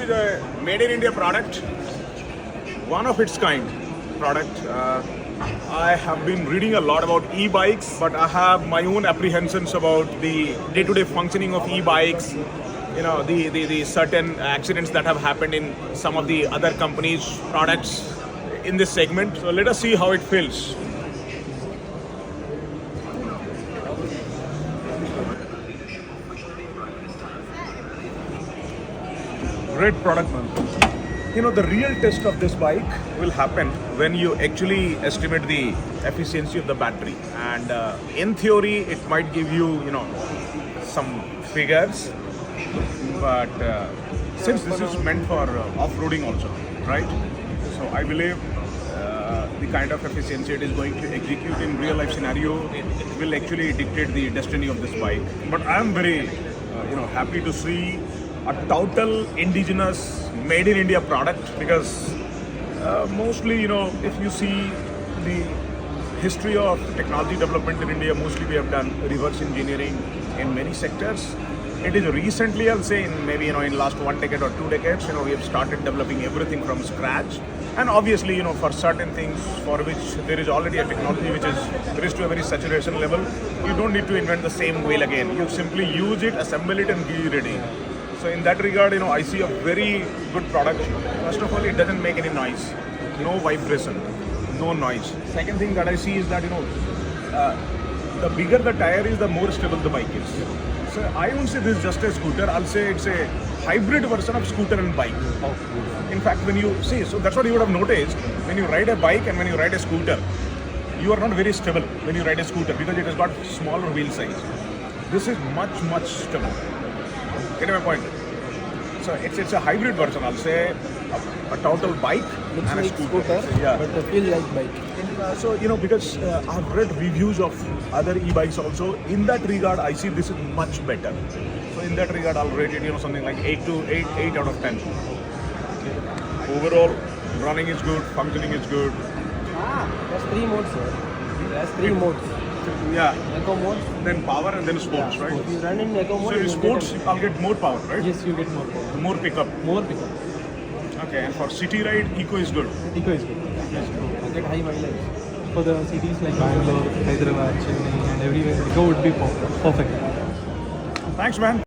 is a made in India product, one of its kind product. I have been reading a lot about e-bikes, but I have my own apprehensions about the day-to-day functioning of e-bikes. You know, the certain accidents that have happened in some of the other companies' products in this segment. So let us see how it feels. Great product, man. You know, the real test of this bike will happen when you actually estimate the efficiency of the battery. And in theory, it might give you, you know, some figures. But since this is meant for off-roading also, right? So I believe the kind of efficiency it is going to execute in real-life scenario will actually dictate the destiny of this bike. But I am very, happy to see a total indigenous, made in India product, because mostly, if you see the history of technology development in India, mostly we have done reverse engineering in many sectors. It is recently, I'll say, in maybe in last 1 decade or 2 decades, we have started developing everything from scratch. And obviously, for certain things for which there is already a technology which is reached to a very saturation level, you don't need to invent the same wheel again. You simply use it, assemble it, and be ready. So in that regard, I see a very good product. First of all, it doesn't make any noise, no vibration, no noise. Second thing that I see is that the bigger the tire is, the more stable the bike is. So I won't say this is just a scooter. I'll say it's a hybrid version of scooter and bike. In fact, when you see, so that's what you would have noticed when you ride a bike and when you ride a scooter, you are not very stable when you ride a scooter because it has got smaller wheel size. This is much stable. Get my point? So it's a hybrid version. I'll say a total bike Looks and like a scooter. scooter, but feel like bike. So because I've read reviews of other e-bikes also. In that regard, I see this is much better. So in that regard, I'll rate it something like 8 out of 10. Overall, running is good, functioning is good. There's 3 modes, sir. There's 3 modes. Yeah. Eco mode. Then power and then sports, right? If you run in eco mode, So in you sports, I'll get more power, right? yes, you get more power. More pickup. More pickup. Okay, and for city ride, eco is good. Eco is good. You get high mileage. For the cities like Bangalore, Hyderabad, Chennai, and everywhere, eco would be perfect. Thanks, man.